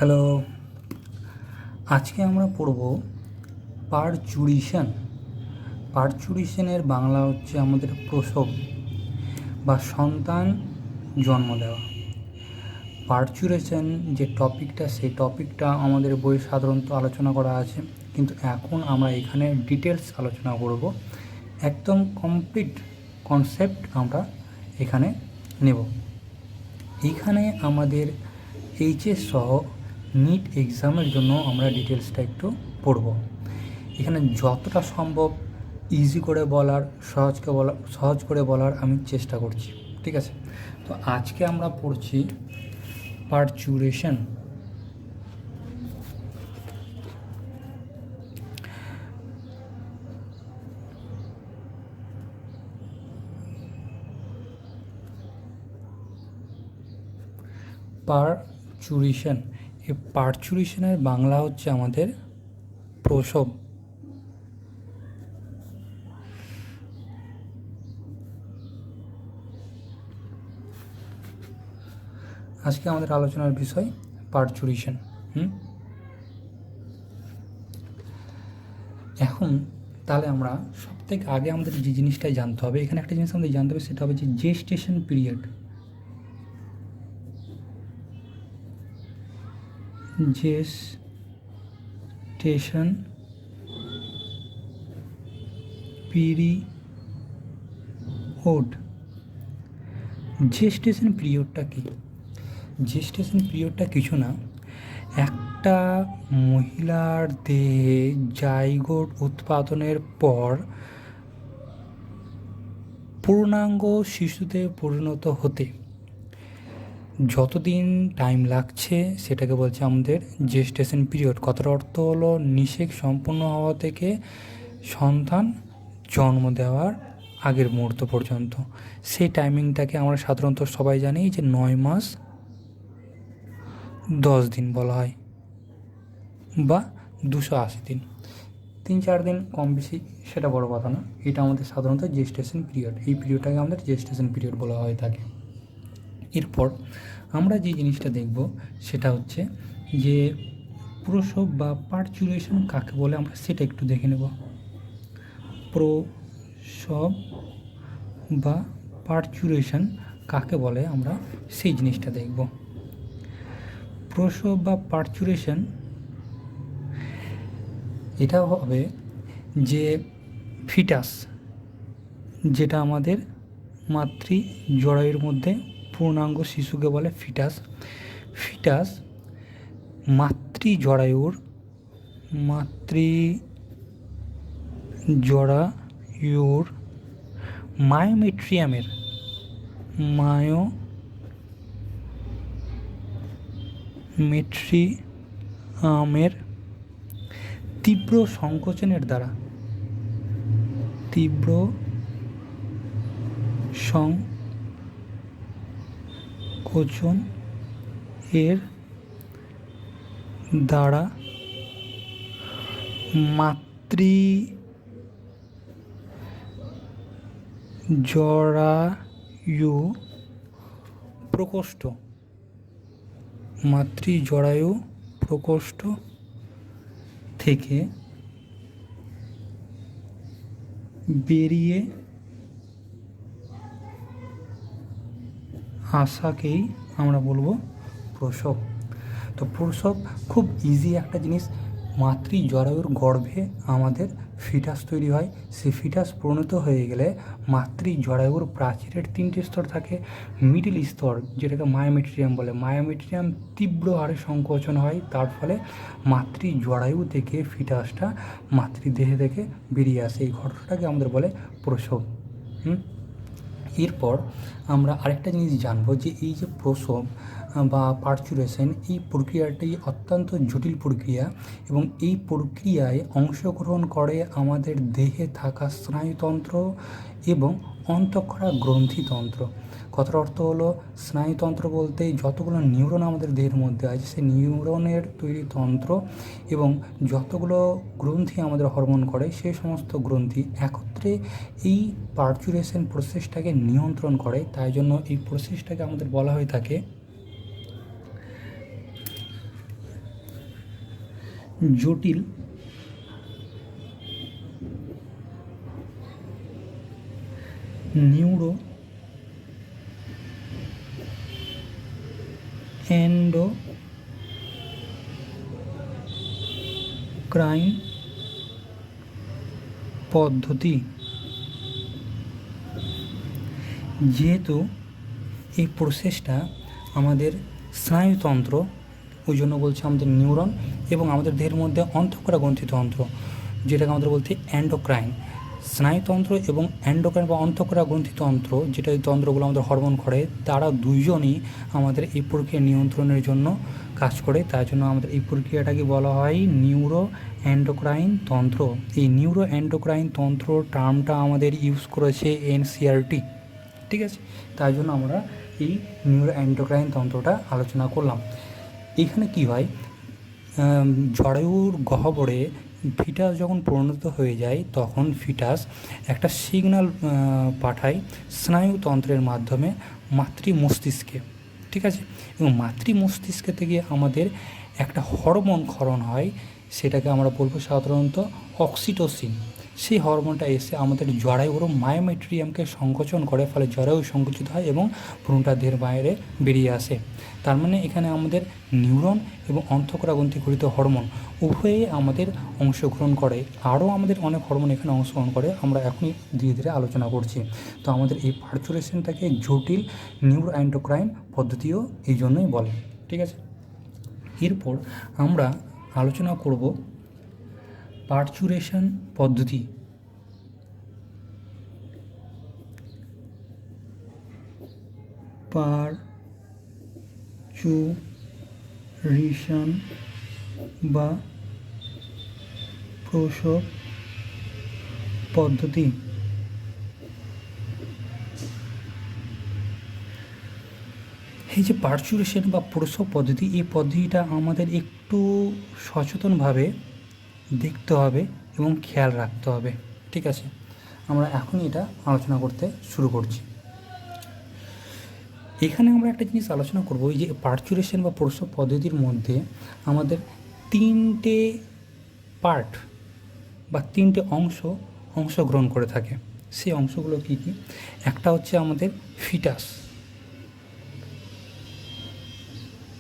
Hello, আজকে আমরা পড়ব পারচুরেশন। পারচুরেশনের বাংলা হচ্ছে আমাদের প্রসব বা সন্তান জন্ম দেওয়া। পারচুরেশন যে টপিকটা, সেই টপিকটা আমাদের বইয়ে সাধারণত আলোচনা করা আছে, কিন্তু এখন আমরা এখানে ডিটেলস আলোচনা করব। একদম কমপ্লিট কনসেপ্ট আমরা এখানে নেব। এইখানে আমাদের এইচএস সহ নিট এক্সামের জন্য আমরা ডিটেলসটা একটু পড়ব। এখানে যতটা সম্ভব ইজি করে বলার, সহজ করে বলার আমি চেষ্টা করছি, ঠিক আছে? তো আজকে আমরা পড়ছি পারচুরেশন। পারচুরেশন, এই পারচুরেশনের বাংলা হচ্ছে আমাদের প্রসব। আজকে আমাদের আলোচনার বিষয় পারচুরেশন। এখন তাহলে আমরা সবথেকে আগে আমাদের যে জিনিসটাই জানতে হবে, এখানে একটা জিনিস আমাদের জানতে হবে, সেটা হবে যে gestation period. Gestation period. Gestation পিরিয়ডটা কি? জেস্টেশন পিরিয়ডটা কিছু না, একটা মহিলার দেহে জাইগোট উৎপাদনের পর পূর্ণাঙ্গ শিশুতে পরিণত হতে যতদিন টাইম লাগছে সেটাকে বলছে আমাদের জেস্টেশন পিরিয়ড। কথার অর্থ হলো নিষেক সম্পূর্ণ হওয়া থেকে সন্তান জন্ম দেওয়ার আগের মুহূর্ত পর্যন্ত। সেই টাইমিংটাকে আমরা সাধারণত সবাই জানি যে 9 মাস 10 দিন বলা হয়, বা 280 দিন। 3-4 দিন কম বেশি সেটা বড় কথা না, এটা আমাদের সাধারণত জেস্টেশন পিরিয়ড। এই পিরিয়ডটাকে আমাদের জেস্টেশন পিরিয়ড বলা হয়ে থাকে। এরপর আমরা যে জিনিসটা দেখব সেটা হচ্ছে যে প্রসব বা পারচুরেশন কাকে বলে, আমরা সেটা একটু দেখে নেব। প্রসব বা পারচুরেশন কাকে বলে আমরা সেই জিনিসটা দেখব। প্রসব বা পারচুরেশন এটা হবে যে ফিটাস, যেটা আমাদের মাতৃ জরায়ুর মধ্যে পূর্ণাঙ্গ শিশুকে বলে ফিটাস। ফিটাস মাতৃ জরায়ুর মায়োমেট্রিয়ামের তীব্র সংকোচনের দ্বারা মাতৃ জরায়ু প্রকোষ্ঠ থেকে বেরিয়ে আসাকেই আমরা বলবো প্রসব। তো প্রসব খুব ইজি একটা জিনিস। মাতৃ জরায়ুর গর্ভে আমাদের ফিটাস তৈরি হয়। সেই ফিটাস পরিণত হয়ে গেলে মাতৃ জরায়ুর প্রাচীরের 3টে স্তর থাকে। মিডিল স্তর, যেটাকে মায়োমেট্রিয়াম বলে, মায়োমেট্রিয়াম তীব্র হারে সংকোচন হয়, তার ফলে মাতৃ জরায়ু থেকে ফিটাসটা মাতৃদেহে থেকে বেরিয়ে আসে। এই ঘটনাটাকে আমাদের বলে প্রসব। এরপর আমরা আরেকটা জিনিস জানবো যে এই যে প্রসব বা পারচুরেশন, এই প্রক্রিয়াটি অত্যন্ত জটিল প্রক্রিয়া, এবং এই প্রক্রিয়ায় অংশগ্রহণ করে আমাদের দেহে থাকা স্নায়ুতন্ত্র এবং অন্তঃক্ষরা গ্রন্থিতন্ত্র। কথার অর্থ হলো স্নায়ুতন্ত্র বলতে যতগুলো নিউরন আমাদের দেহের মধ্যে আছে, সেই নিউরনের তৈরি তন্ত্র এবং যতগুলো গ্রন্থি আমাদের হরমোন করে, সেই সমস্ত গ্রন্থি একত্রে এই পারচুরেশন প্রসেসটাকে নিয়ন্ত্রণ করে। তাই জন্য এই প্রসেসটাকে আমাদের বলা হয়ে থাকে জটিল নিউরো এন্ডোক্রাইন পদ্ধতি। যেহেতু এই প্রসেসটা আমাদের স্নায়ুতন্ত্র, ওই জন্য বলছে আমাদের নিউরন এবং আমাদের দেহের মধ্যে অন্তঃক্ষরা গ্রন্থিতন্ত্র, যেটাকে আমাদের বলতে এন্ডোক্রাইন। স্নায়ুতন্ত্র এবং এন্ডোক্রাইন বা অন্তঃক্ষরা গ্রন্থিতন্ত্র, যেটা এই তন্ত্রগুলো আমাদের হরমোন করে, তারা দুইজনই আমাদের এই প্রক্রিয়া নিয়ন্ত্রণের জন্য কাজ করে। তার জন্য আমাদের এই প্রক্রিয়াটাকে বলা হয় নিউরো এন্ডোক্রাইন তন্ত্র। এই নিউরো এন্ডোক্রাইন তন্ত্র টার্মটা আমাদের ইউজ করেছে এনসিইআরটি, ঠিক আছে? তাই জন্য আমরা এই নিউরো এন্ডোক্রাইন তন্ত্রটা আলোচনা করলাম। এখানে কি হয়, জরায়ুর গহ্বরে ফিটাস যখন পরিণত হয়ে যায় তখন ফিটাস একটা সিগন্যাল পাঠায় স্নায়ুতন্ত্রের মাধ্যমে মাতৃ মস্তিষ্কে, ঠিক আছে? এবং মাতৃ মস্তিষ্কে থেকে আমাদের একটা হরমোন ক্ষরণ হয়, সেটাকে আমরা বলবো সাধারণত অক্সিটোসিন। সেই হরমোনটা এসে আমাদের জরায়ুর মায়োমেট্রিয়ামকে সংকোচন করে, ফলে জরায়ু সংকুচিত হয় এবং ভ্রূণটা দেহের বাইরে বেরিয়ে আসে। তার মানে এখানে আমাদের নিউরন এবং অন্তঃক্ষরা গ্রন্থিঘটিত হরমোন উভয়েই আমাদের অংশগ্রহণ করে। আরও আমাদের অনেক হরমোন এখানে অংশগ্রহণ করে, আমরা এখনই ধীরে ধীরে আলোচনা করছি। তো আমাদের এই পার্চুরেশনটাকে জটিল নিউরো এন্ডোক্রাইন পদ্ধতিও এই জন্যই বলে, ঠিক আছে? এরপর আমরা আলোচনা করব পার্চুরেশন পদ্ধতি। পার্চুরেশন বা প্রসব পদ্ধতি এই যে পার্চুরেশন বা প্রসব পদ্ধতি, এই পদ্ধতিটা আমাদের একটু সচেতনভাবে দেখতে হবে এবং খেয়াল রাখতে হবে, ঠিক আছে? আমরা এখনই এটা আলোচনা করতে শুরু করছি। এখানে আমরা একটা জিনিস আলোচনা করব, এই যে পার্চুরেশন বা প্রসব পদ্ধতির মধ্যে আমাদের তিনটে পার্ট বা তিনটে অংশগ্রহণ করে থাকে। সেই অংশগুলো কী কী? একটা হচ্ছে আমাদের ফিটাস,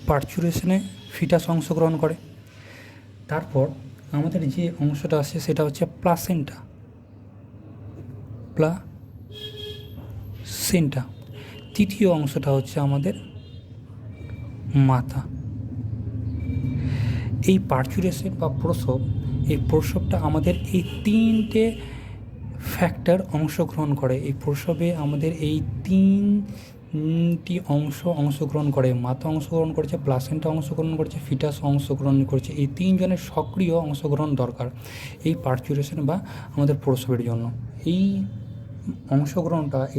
পার্চুরেশনে ফিটাস অংশগ্রহণ করে। তারপর আমাদের যে অংশটা আছে সেটা হচ্ছে প্লাসেন্টা। তৃতীয় অংশটা হচ্ছে আমাদের মাথা। এই পার্চুরেশন বা প্রসবটা আমাদের এই তিনটে ফ্যাক্টর অংশগ্রহণ করে। এই প্রসবে আমাদের এই তিনটি অংশগ্রহণ করে। মাথা অংশগ্রহণ করেছে, প্লাসেন্টা অংশগ্রহণ করেছে, ফিটাস অংশগ্রহণ করেছে। এই তিনজনের সক্রিয় অংশগ্রহণ দরকার এই পার্চুরেশন বা আমাদের প্রসবের জন্য।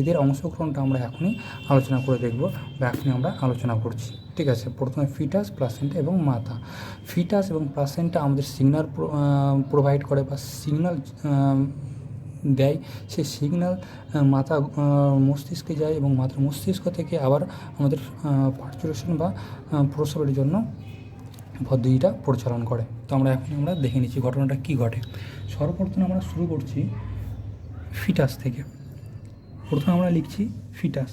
এদের অংশগ্রহণটা আমরা এখনই আলোচনা করে দেখব বা এখনই আমরা আলোচনা করছি, ঠিক আছে? প্রথমে ফিটাস, প্লাসেন্টা এবং মাথা। ফিটাস এবং প্লাসেন্টা আমাদের সিগন্যাল প্রোভাইড করে বা সিগন্যাল দেয়। সেই সিগন্যাল মাথা মস্তিষ্কে যায় এবং মাথার মস্তিষ্ক থেকে আবার আমাদের পার্চুরেশন বা প্রসবের জন্য পদ্ধতিটা পরিচালন করে। তো আমরা দেখে নিচ্ছি ঘটনাটা কী ঘটে। সর্বপ্রথম আমরা শুরু করছি ফিটাস থেকে। প্রথমে আমরা লিখছি ফিটাস।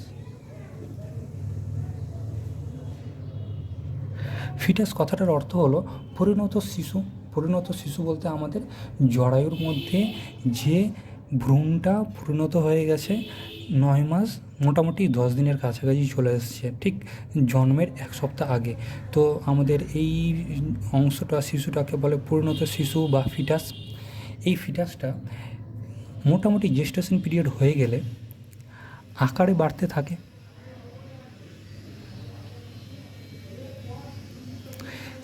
ফিটাস কথাটার অর্থ হলো পরিণত শিশু। পরিণত শিশু বলতে আমাদের জরায়ুর মধ্যে যে ভ্রূণটা পরিণত হয়ে গেছে 9 মাস, মোটামুটি 10 দিনের কাছাকাছি চলে এসছে, ঠিক জন্মের 1 সপ্তাহ আগে। তো আমাদের এই শিশুটাকে বলে পরিণত শিশু বা ফিটাস। এই ফিটাসটা মোটামুটি জেস্টেশন পিরিয়ড হয়ে গেলে আকারে বাড়তে থাকে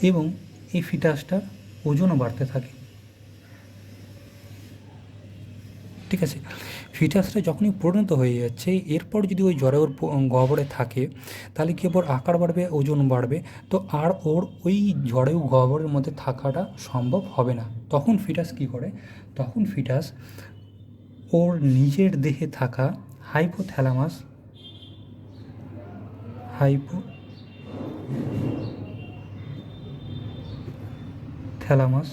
এবং এই ফিটাসটার ওজনও বাড়তে থাকে, ঠিক আছে? ফিটাসটা যখনই পরিণত হয়ে যাচ্ছে, এরপর যদি ওই জরায়ুর গহ্বরে থাকে তাহলে কি ওর আকার বাড়বে, ওজন বাড়বে, তো আর ওর ওই জরায়ু গহ্বরের মধ্যে থাকাটা সম্ভব হবে না। তখন ফিটাস কী করে? তখন ফিটাস ওর নিজের দেহে থাকা হাইপোথ্যালামাস,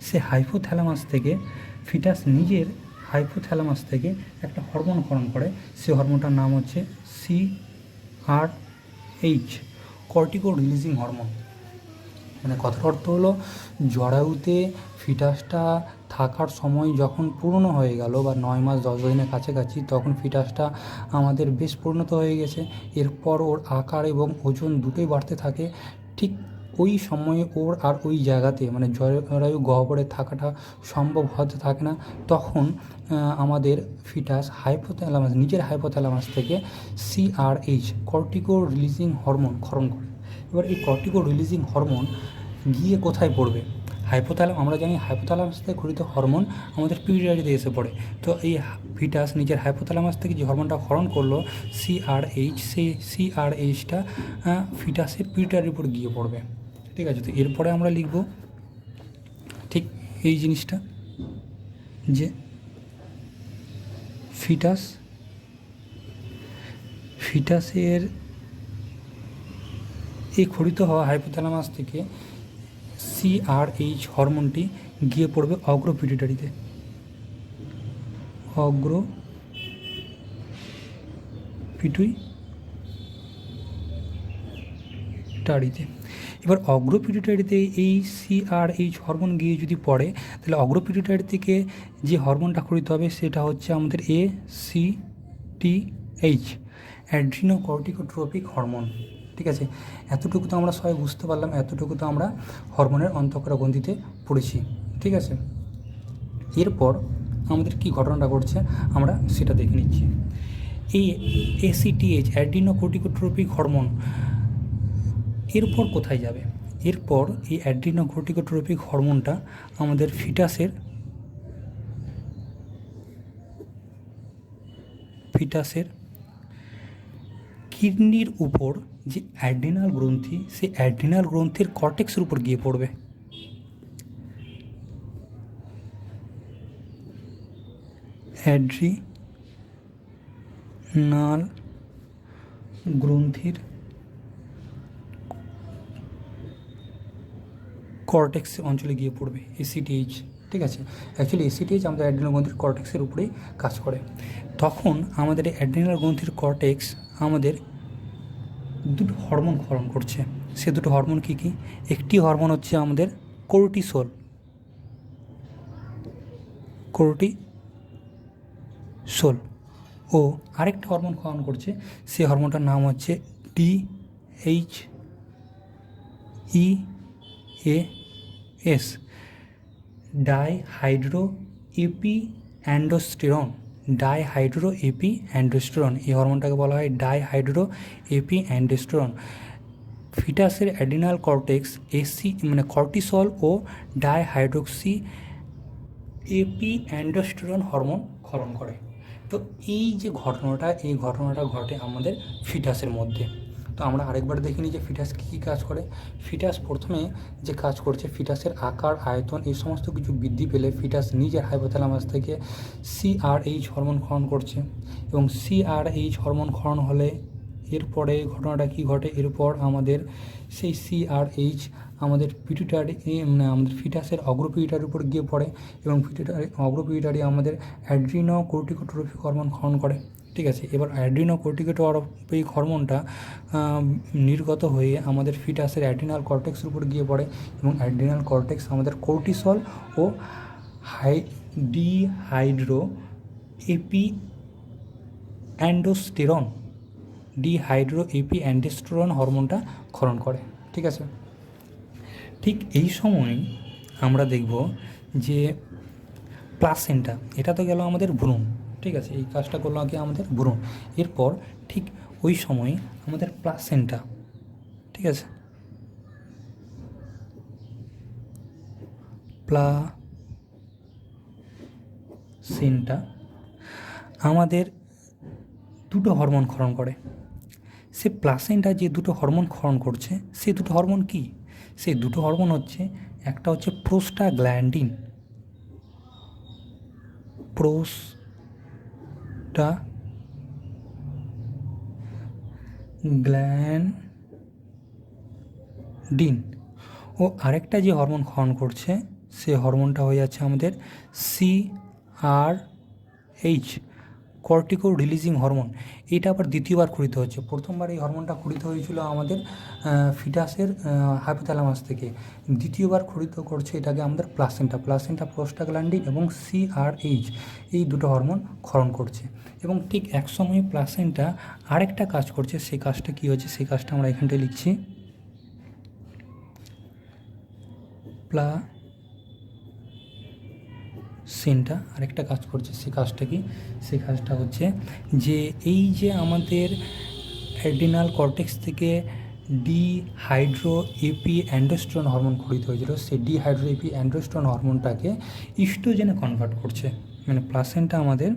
সে হাইপোথ্যালামাস থেকে ফিটাস নিজের হাইপোথ্যালামাস থেকে একটা হরমোন ক্ষরণ করে, সে হরমোনটার নাম হচ্ছে CRH, কর্টিকো রিলিজিং হরমোন। মানে কথার অর্থ হলো জরায়ুতে ফিটাসটা থাকার সময় যখন পূর্ণ হয়ে গেল বা 9 মাস 10 দিনের কাছাকাছি, তখন ফিটাসটা আমাদের বেশ পরিণত হয়ে গেছে, এরপর ওর আকার এবং ওজন দুটোই বাড়তে থাকে। ঠিক ওই সময়ে ওর আর ওই জায়গাতে মানে জরায়ু গহ্বরে থাকাটা সম্ভব হতে থাকে না, তখন আমাদের ফিটাস হাইপোথ্যালামাস নিজের হাইপোথ্যালামাস থেকে CRH, কর্টিকো রিলিজিং হরমোন ক্ষরণ করে। এবার এই কর্টিকো রিলিজিং হরমোন গিয়ে কোথায় পড়বে? আমরা জানি হাইপোথ্যালামাস থেকে ক্ষরিত হরমোন আমাদের পিউটারিতে এসে পড়ে। তো এই ফিটাস নিজের হাইপোথ্যালামাস থেকে যে হরমোনটা ক্ষরণ করলো CRH, সেই CRHটা ফিটাসের পিউটারির উপর গিয়ে পড়বে। ঠিক আছে, তো এরপরে আমরা লিখব ঠিক এই জিনিসটা, যে ফিটাসের এই ক্ষরিত হওয়া হাইপোথ্যালামাস থেকে CRH হরমোনটি গিয়ে পড়বে অগ্র পিটুইটারিতে। এবার অগ্র পিটুইটারিতে এই CRH হরমোন গিয়ে যদি পড়ে, তাহলে অগ্র পিটুইটারি থেকে যে হরমোনটা ক্ষরিত হবে সেটা হচ্ছে আমাদের ACTH, অ্যাড্রিনোকর্টিকোট্রপিক হরমোন। ঠিক আছে, এতটুকু তো আমরা সবাই বুঝতে পারলাম, এতটুকু তো আমরা হরমোনের অন্তঃক্ষরা গ্রন্থিতে পড়েছি। ঠিক আছে, এরপর আমাদের কি ঘটনাটা ঘটছে আমরা সেটা দেখে নিচ্ছি। এই ACTH, অ্যাড্রিনোকর্টিকোট্রপিক হরমোন, এরপর কোথায় যাবে? এরপর এই অ্যাড্রিনোকর্টিকোট্রপিক হরমোনটা আমাদের ফিটাসের কিডনির উপর যে অ্যাড্রিনাল গ্রন্থি, সেই অ্যাড্রিনাল গ্রন্থির কর্টেক্সের উপর গিয়ে পড়বে। অ্যাড্রিনাল গ্রন্থির কর্টেক্স অঞ্চলে গিয়ে পড়বে ACTH। ঠিক আছে, অ্যাকচুয়ালি ACTH আমাদের অ্যাড্রিনাল গ্রন্থির কর্টেক্সের উপরেই কাজ করে। তখন আমাদের এই অ্যাড্রিনাল গ্রন্থির কর্টেক্স আমাদের দুটো হরমোন ক্ষরণ করছে। সে দুটো হরমোন কী কী? একটি হরমোন হচ্ছে আমাদের কর্টিসল, ও আরেকটা হরমোন ক্ষরণ করছে, সে হরমোনটার নাম হচ্ছে DHEAS, ডাইহাইড্রোএপিঅ্যান্ডোস্টেরন। এই হরমোনটাকে বলা হয় ডাইহাইড্রোএপিঅ্যান্ডোস্টেরন। ফিটাসের অ্যাড্রিনাল কর্টেক্স কর্টিসল ও ডাইহাইড্রোক্সি এপিঅ্যান্ডোস্টেরন হরমোন ক্ষরণ করে। তো এই যে ঘটনাটা ঘটে আমাদের ফিটাসের মধ্যে। তো আমরা আরেকবার দেখে নিই যে ফিটাস কী কাজ করে। ফিটাস প্রথমে যে কাজ করছে, ফিটাসের আকার, আয়তন এই সমস্ত কিছু বৃদ্ধি পেলে ফিটাস নিজের হাইপোথ্যালামাস থেকে CRH হরমোন ক্ষরণ করছে, এবং CRH হরমোন ক্ষরণ হলে এরপরে ঘটনাটা কী ঘটে? এরপর আমাদের সেই CRH আমাদের আমাদের ফিটাসের অগ্রপিটুইটারির উপর গিয়ে পড়ে, এবং অগ্রপিটুইটারি আমাদের অ্যাড্রিনোকর্টিকোট্রপিক হরমোন ক্ষরণ করে। ঠিক আছে, এবার অ্যাড্রিনোকর্টিকোট্রপিক হরমোনটা নির্গত হয়ে আমাদের ফিটাসের অ্যাড্রিনাল কর্টেক্সের উপর গিয়ে পড়ে, এবং অ্যাড্রিনাল কর্টেক্স আমাদের কর্টিসল ও ডিহাইড্রোএপিঅ্যান্ডোস্টেরন হরমোনটা ক্ষরণ করে। ঠিক আছে, ঠিক এই সময় আমরা দেখব যে প্লাসেন্টা, এটা তো গেল আমাদের ভ্রূণ। ঠিক আছে, এই কাজটা করলো আগে আমাদের ভ্রূণ। এরপর ঠিক ওই সময় আমাদের প্লাসেন্টা, ঠিক আছে, প্লাসেন্টা আমাদের দুটো হরমোন ক্ষরণ করে। সে প্লাসেন্টা যে দুটো হরমোন ক্ষরণ করছে, সে দুটো হরমোন কি? সেই দুটো হরমোন হচ্ছে, একটা হচ্ছে প্রোস্টাগ্ল্যান্ডিন, ও আরেকটা যে হরমোন ক্ষরণ করছে সে হরমোনটা হয়ে যাচ্ছে আমাদের CRH, কর্টিকো রিলিজিং হরমোন। এটা আবার দ্বিতীয়বার ক্ষরিত হচ্ছে। প্রথমবার এই হরমোনটা ক্ষরিত হয়েছিল আমাদের ফিটাসের হাইপোথ্যালামাস থেকে। দ্বিতীয়বার ক্ষরিত করছে এটাকে আমাদের প্লাসেন্টা প্রোস্টাগ্ল্যান্ডিন এবং CRH, এই দুটো হরমোন ক্ষরণ করছে। এবং ঠিক এক সময় প্লাসেন্টা আরেকটা কাজ করছে। সেই কাজটা কী হচ্ছে, সেই কাজটা আমরা এখানটায় লিখছি। প্লাসেন্টা আরেকটা কাজ করছে। সেই কাজটা কি, সেই কাজটা হচ্ছে যে এই যে আমাদের অ্যাড্রিনাল কর্টেক্স থেকে ডিহাইড্রো এপিঅ্যান্ড্রোস্টেরন হরমোন ক্ষরিত হয়েছিল, সেই ডিহাইড্রো এপিঅ্যান্ড্রোস্টেরন হরমোনটাকে ইস্ট্রোজেনে কনভার্ট করছে। মানে প্লাসেন্টা আমাদের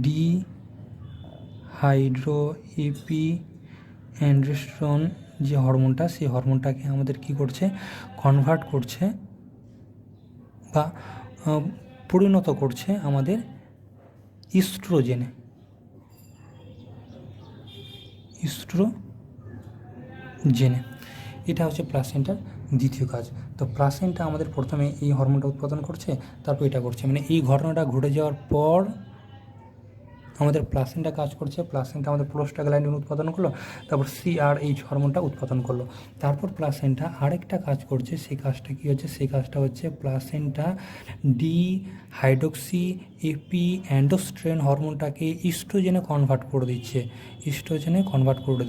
ডিহাইড্রো এপিঅ্যান্ড্রোস্টেরন যে হরমোনটা, সেই হরমোনটাকে আমাদের কি করছে, কনভার্ট করছে বা পরিণত করছে আমাদের ইস্ট্রোজেনে। এটা হচ্ছে প্লাসেন্টার দ্বিতীয় কাজ। তো প্লাসেন্টা আমাদের প্রথমে এই হরমোনটা উৎপাদন করছে, তারপর এটা করছে। মানে এই ঘটনাটা ঘটে যাওয়ার পর আমাদের প্লাসেন্টা কাজ করছে। প্লাসেন্টা আমাদের প্রোস্টাগ্ল্যান্ডিন উৎপাদন করলো, তারপর CRH হরমোনটা উৎপাদন করলো। তারপর প্লাসেন্টা আরেকটা কাজ করছে। সেই কাজটা কী হচ্ছে, সেই কাজটা হচ্ছে প্লাসেন্টা ডিহাইড্রোক্সি এপিঅ্যান্ড্রোস্টেরন হরমোনটাকে ইস্ট্রোজেনে কনভার্ট করে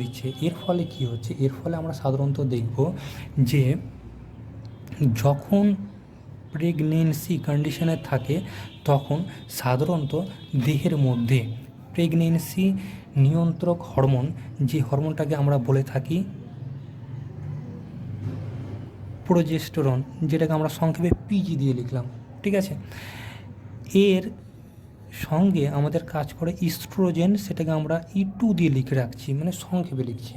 দিচ্ছে। এর ফলে কী হচ্ছে, এর ফলে আমরা সাধারণত দেখব যে যখন প্রেগনেন্সি কন্ডিশনে থাকে তখন সাধারণত দেহের মধ্যে প্রেগনেন্সি নিয়ন্ত্রক হরমোন, যে হরমোনটাকে আমরা বলে থাকি প্রোজেস্টেরন, যেটাকে আমরা সংক্ষেপে PG দিয়ে লিখলাম, ঠিক আছে, এর সঙ্গে আমাদের কাজ করে ইস্ট্রোজেন, সেটাকে আমরা E2 দিয়ে লিখে রাখছি, মানে সংক্ষেপে লিখছি।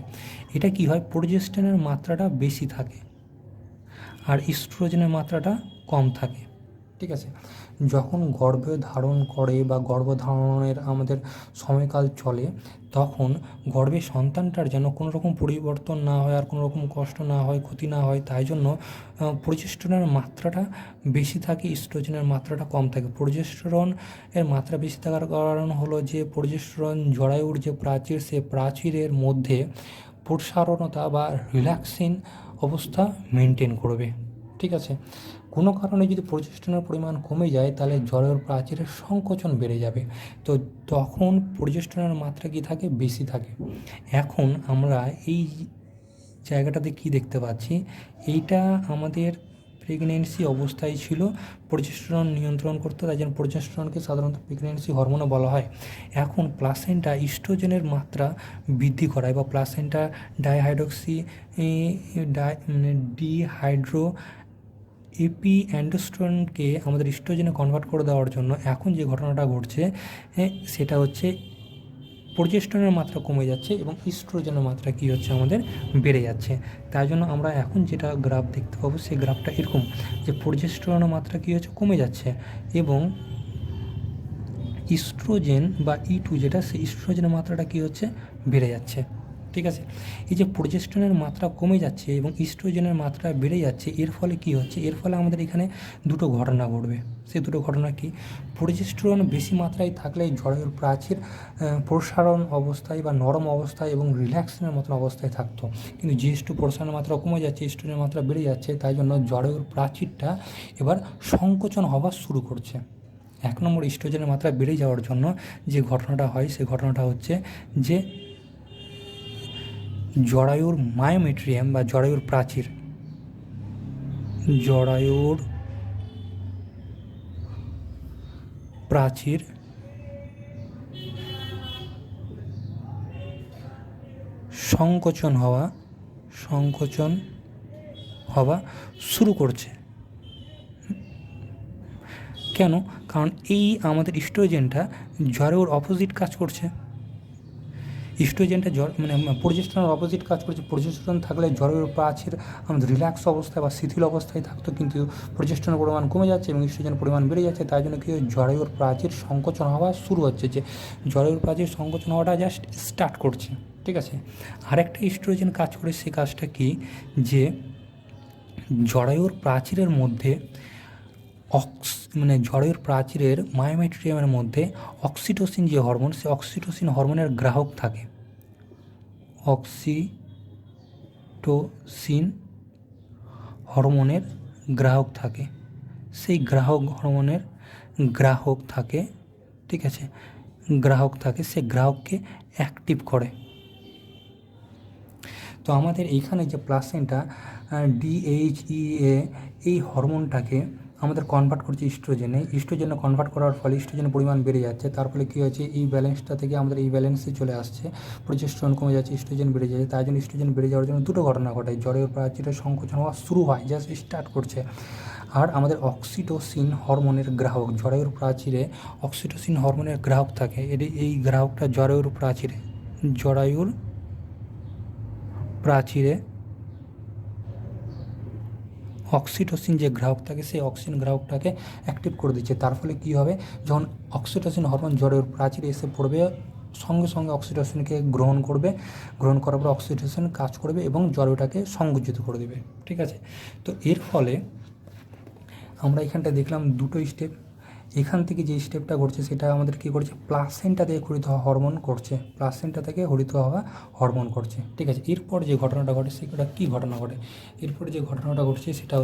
এটা কি হয়, প্রোজেস্টেরনের মাত্রাটা বেশি থাকে আর ইস্ট্রোজেনের মাত্রাটা কম থাকে, ঠিক আছে। যখন গর্ভে ধারণ করে বা গর্ভধারণের আমাদের সময়কাল চলে, তখন গর্ভে সন্তানটার যেন কোনো রকম পরিবর্তন না হয়, আর কোনো রকম কষ্ট না হয়, ক্ষতি না হয়, তাই জন্য প্রোজেস্টেরনের মাত্রাটা বেশি থাকে, ইস্ট্রোজেনের মাত্রাটা কম থাকে। প্রোজেস্টেরন এর মাত্রা বেশি থাকার কারণ হলো যে প্রোজেস্টেরন জরায়ুর যে প্রাচীর, সে প্রাচীরের মধ্যে প্রসারণতা বা রিল্যাক্সিং অবস্থা মেনটেন করবে, ঠিক আছে। কোনো কারণে যদি প্রোজেস্টেরনের পরিমাণ কমে যায়, তাহলে জরায়ুর প্রাচীরের সংকোচন বেড়ে যাবে, তো তখন প্রোজেস্টেরনের মাত্রা কী থাকে, বেশি থাকে। এখন আমরা এই জায়গাটাতে কি দেখতে পাচ্ছি, এইটা আমাদের প্রেগনেন্সি অবস্থায় ছিল, প্রোজেস্টেরন নিয়ন্ত্রণ করতে, তাই জন্য প্রোজেস্টেরনকে সাধারণত প্রেগনেন্সি হরমোনও বলা হয়। এখন প্লাসেন্টা ইস্ট্রোজেনের মাত্রা বৃদ্ধি করায় বা প্লাসেন্টা ডিহাইড্রো এপিঅ্যান্ড্রোস্টেরনকে আমাদের ইস্ট্রোজেনে কনভার্ট করে দেওয়ার জন্য এখন যে ঘটনাটা ঘটছে সেটা হচ্ছে প্রোজেস্টেরনের মাত্রা কমে যাচ্ছে এবং ইস্ট্রোজেনের মাত্রা কী হচ্ছে, আমাদের বেড়ে যাচ্ছে। তাই জন্য আমরা এখন যেটা গ্রাফ দেখতে পাবো, সেই গ্রাফটা এরকম যে প্রোজেস্টেরনের মাত্রা কী হচ্ছে, কমে যাচ্ছে এবং ইস্ট্রোজেন বা E2 যেটা, সেই ইস্ট্রোজেনের মাত্রাটা কী হচ্ছে, বেড়ে যাচ্ছে, ঠিক আছে। এই যে প্রোজেস্টেরনের মাত্রা কমে যাচ্ছে এবং ইস্ট্রোজেনের মাত্রা বেড়ে যাচ্ছে, এর ফলে কী হচ্ছে, এর ফলে আমাদের এখানে দুটো ঘটনা ঘটবে। সেই দুটো ঘটনা কি, প্রোজেস্টেরন বেশি মাত্রায় থাকলে জরায়ুর প্রাচীর প্রসারণ অবস্থায় বা নরম অবস্থায় এবং রিল্যাক্সের মতন অবস্থায় থাকতো, কিন্তু যেহেতু প্রসারণের মাত্রা কমে যাচ্ছে, ইস্ট্রোজেনের মাত্রা বেড়ে যাচ্ছে, তাই জন্য জরায়ুর প্রাচীরটা এবার সংকোচন হওয়া শুরু করছে। 1 নম্বর, ইস্ট্রোজেনের মাত্রা বেড়ে যাওয়ার জন্য যে ঘটনাটা হয়, সেই ঘটনাটা হচ্ছে যে জরায়ুর মায়োমেট্রিয়াম বা জরায়ুর প্রাচীর সংকোচন হওয়া শুরু করছে। কেন? কারণ এই আমাদের ইস্ট্রোজেনটা জরায়ুর অপোজিট কাজ করছে। ইস্ট্রোজেনটা প্রোজেস্টেরনের অপোজিট কাজ করছে। প্রোজেস্টেরন থাকলে জরায়ুর প্রাচীর আমাদের রিল্যাক্স অবস্থায় বা শিথিল অবস্থায় থাকতো, কিন্তু প্রোজেস্টেরনের পরিমাণ কমে যাচ্ছে এবং ইস্ট্রোজেনের পরিমাণ বেড়ে যাচ্ছে, তাই জন্য কি জরায়ুর প্রাচীর সংকোচন হওয়া শুরু হচ্ছে, যে জরায়ুর প্রাচীর সংকোচন হওয়াটা জাস্ট স্টার্ট করছে, ঠিক আছে। আরেকটা ইস্ট্রোজেন কাজ করে, সে কাজটা কি, যে জরায়ুর প্রাচীরের মধ্যে জরায়ুর প্রাচীরের মায়োমেট্রিয়ামের মধ্যে অক্সিটোসিন যে হরমোন, সে অক্সিটোসিন হরমোনের গ্রাহক থাকে। অক্সিটোসিন হরমোনের গ্রাহক থাকে, সেই হরমোনের গ্রাহক থাকে, ঠিক আছে, গ্রাহক থাকে, সে গ্রাহককে অ্যাক্টিভ করে। তো আমাদের এইখানে যে প্লাসেন্টা DHEA এই হরমোনটাকে আমাদের কনভার্ট করছে ইস্ট্রোজেনে কনভার্ট করার ফলে ইস্ট্রোজেনের পরিমাণ বেড়ে যাচ্ছে। তার ফলে কী হচ্ছে, এই ব্যালেন্সটা থেকে আমাদের এই ব্যালেন্সে চলে আসছে, প্রোজেস্টেরন কমে যাচ্ছে, ইস্ট্রোজেন বেড়ে যাচ্ছে। তাই জন্য ইস্ট্রোজেন বেড়ে যাওয়ার জন্য দুটো ঘটনা ঘটায়, জরায়ুর প্রাচীরের সংকোচন হওয়া শুরু হয়, জাস্ট স্টার্ট করছে। আর আমাদের অক্সিটোসিন হরমোনের গ্রাহক, জরায়ুর প্রাচীরে অক্সিটোসিন হরমোনের গ্রাহক থাকে। এই গ্রাহকটা জরায়ুর প্রাচীরে অক্সিটোসিন যে গ্রাহক থাকে, সেই অক্সিন গ্রাহকটাকে অ্যাক্টিভ করে দিচ্ছে। তার ফলে কী হবে, যখন অক্সিটোসিন হরমোন জরায়ুর প্রাচীরে এসে পড়বে, সঙ্গে সঙ্গে অক্সিটোসিনকে গ্রহণ করার পর অক্সিটোসিন কাজ করবে এবং জরায়ুটাকে সংকুচিত করে দেবে, ঠিক আছে। তো এর ফলে আমরা এখানটা দেখলাম দুটো স্টেপ। এখান থেকে যে স্টেপটা ঘটছে সেটা আমাদের কী করছে, প্লাসেন্টা থেকে হরিত হওয়া হরমোন করছে, ঠিক আছে। এরপর যে ঘটনাটা ঘটে সেটা কী ঘটনা ঘটে, এরপরে যে ঘটনাটা ঘটছে সেটা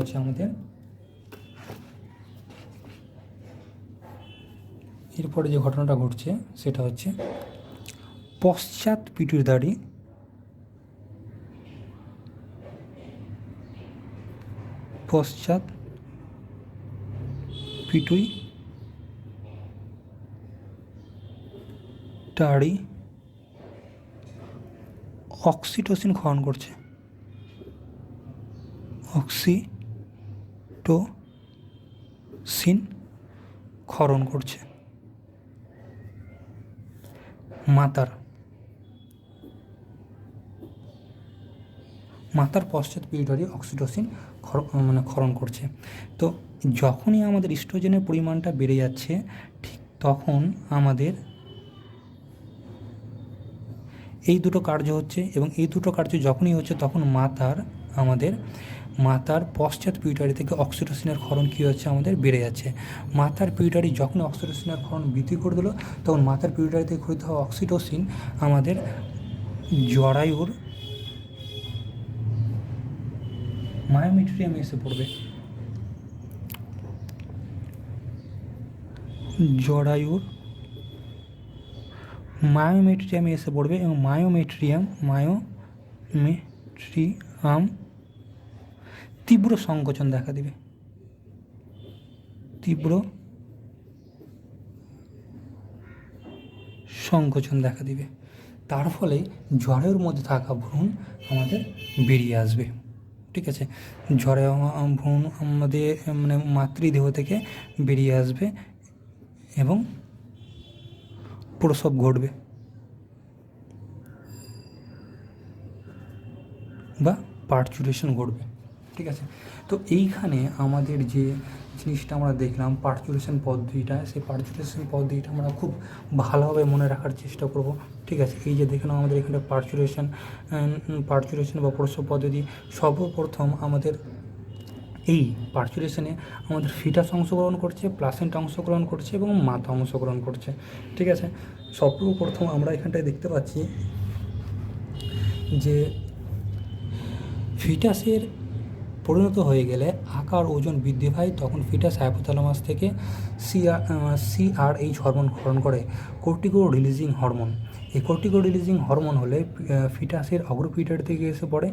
হচ্ছে পশ্চাৎ পিটুইটারি অক্সিটোসিন ক্ষরণ করছে, মাতার পশ্চাৎ পিটুইটারি অক্সিটোসিন ক্ষরণ করছে। তো যখনই আমাদের ইস্ট্রোজেনের পরিমাণটা বেড়ে যাচ্ছে, ঠিক তখন আমাদের এই দুটো কার্য হচ্ছে, এবং এই দুটো কার্য যখনই হচ্ছে তখন মাতার পশ্চাৎ পিটুইটারি থেকে অক্সিটোসিনের ক্ষরণ কী হচ্ছে, আমাদের বেড়ে যাচ্ছে। মাতার পিটুইটারি যখন অক্সিটোসিনের ক্ষরণ বৃদ্ধি করে দিল, তখন মাতার পিটুইটারি থেকে ক্ষরিত হওয়া অক্সিটোসিন আমাদের জরায়ুর মায়োমেট্রিয়ামে এসে পড়বে। এবং মায়োমেট্রিয়াম তীব্র সংকোচন দেখা দেবে, তার ফলে জরায়ুর মধ্যে থাকা ভ্রূণ আমাদের বেরিয়ে আসবে, ঠিক আছে। ভ্রূণ আমাদের মাতৃদেহ থেকে বেরিয়ে আসবে এবং প্রসব ঘটবে বা পার্চুরেশন ঘটবে, ঠিক আছে। তো এইখানে আমাদের যে জিনিসটা আমরা দেখলাম পার্চুরেশন পদ্ধতিটা, সেই পার্চুরেশন পদ্ধতিটা আমরা খুব ভালোভাবে মনে রাখার চেষ্টা করব, ঠিক আছে। এই যে দেখলাম আমাদের এখানে পার্চুরেশন বা প্রসব পদ্ধতি, সর্বপ্রথম আমাদের এই পার্চুরেশনে আমাদের ফিটাস অংশগ্রহণ করছে, প্লাসেন্টা অংশগ্রহণ করছে এবং মাথা অংশগ্রহণ করছে, ঠিক আছে। সর্বপ্রথম আমরা এখানটায় দেখতে পাচ্ছি যে ফিটাসের পরিণত হয়ে গেলে আকার ওজন বৃদ্ধি পায়, তখন ফিটাস হাইপোথ্যালামাস থেকে CRH হরমোন ক্ষরণ করে, কর্টিকো রিলিজিং হরমোন। এই কর্টিকো রিলিজিং হরমোন হলে ফিটাসের অগ্রপিটারি থেকে এসে পড়ে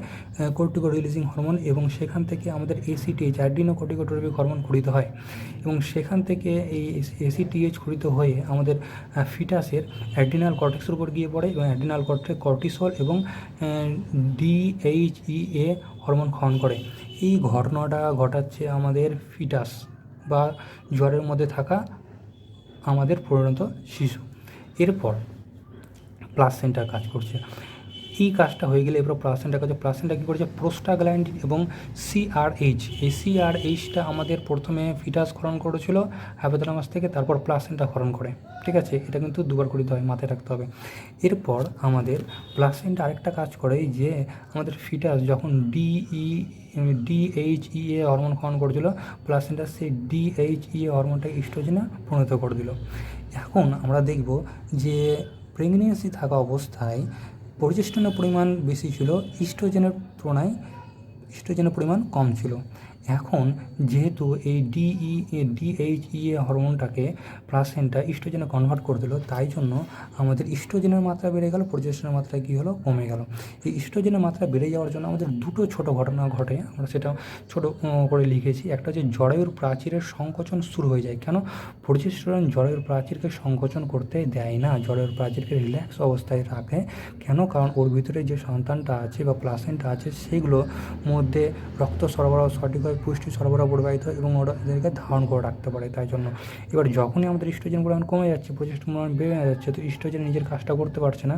কর্টিকো রিলিজিং হরমোন, এবং সেখান থেকে আমাদের ACTH অ্যাড্রিনোকর্টিকোট্রপিক হরমোন ক্ষরিত হয়, এবং সেখান থেকে এই ACTH ক্ষরিত হয়ে আমাদের ফিটাসের অ্যাড্রিনাল কর্টেক্সের উপর গিয়ে পড়ে, এবং অ্যাড্রিনাল কর্টিসল এবং DHEA হরমোন ক্ষরণ করে। এই ঘটনাটা ঘটাচ্ছে আমাদের ফিটাস বা জ্বরের মধ্যে থাকা আমাদের পরিণত শিশু। এরপর প্লাসেন্টা কাজ করছে। এই কাজটা হয়ে গেলে এবার প্লাসেন্টার কাছে প্লাসেন্টা কী করেছে, প্রোস্টাগ্ল্যান্ডিন এবং সিআরএইচ, এই সিআরএইচটা আমাদের প্রথমে ফিটাস ক্ষরণ করেছিল হাইপোথ্যালামাস থেকে, তারপর প্লাসেন্টা ক্ষরণ করে। ঠিক আছে, এটা কিন্তু দুবার করিতে হয়, মাথায় রাখতে হবে। এরপর আমাদের প্লাসেন্টা আরেকটা কাজ করে যে আমাদের ফিটাস যখন ডিএইচইএ হরমোন ক্ষরণ করেছিল, প্লাসেন্টা সেই ডিএইচইএ হরমোনটাকে ইস্ট্রোজেনে পরিণত করে দিল। এখন আমরা দেখব যে প্রেগনেন্সি থাকা অবস্থায় প্রজেস্টেরনের পরিমাণ বেশি ছিল, ইস্ট্রোজেনের তুলনায় ইস্ট্রোজেনের পরিমাণ কম ছিল। এখন যেহেতু এই ডিএইচইএ হরমোনটাকে প্লাসেন্টা ইস্ট্রোজেনে কনভার্ট করে দিল, তাই জন্য আমাদের ইস্ট্রোজেনের মাত্রা বেড়ে গেল, প্রজেস্টেরনের মাত্রা কী হলো, কমে গেল। এই ইস্ট্রোজেনের মাত্রা বেড়ে যাওয়ার জন্য আমাদের দুটো ছোট ঘটনা ঘটে, আমরা সেটা ছোট করে লিখেছি। একটা হচ্ছে জরায়ুর প্রাচীরের সংকোচন শুরু হয়ে যায়। কেন? প্রজেস্টেরন জরায়ুর প্রাচীরকে সংকোচন করতে দেয় না, জরায়ুর প্রাচীরকে রিল্যাক্স অবস্থায় রাখে। কেন? কারণ ওর ভিতরে যে সন্তানটা আছে বা প্লাসেন্টা আছে সেগুলোর মধ্যে রক্ত সরবরাহ সঠিকভাবে, পুষ্টি সরবরাহ পরিবাহিত এবং ওদেরকে ধারণ করে রাখতে পারে, তাই জন্য। এবার যখনই আমাদের ইস্ট্রোজেন পরিমাণ কমে যাচ্ছে, প্রজেস্টেরন পরিমাণ বেড়ে যাচ্ছে, তো ইস্ট্রোজেন নিজের কাজটা করতে পারছে না,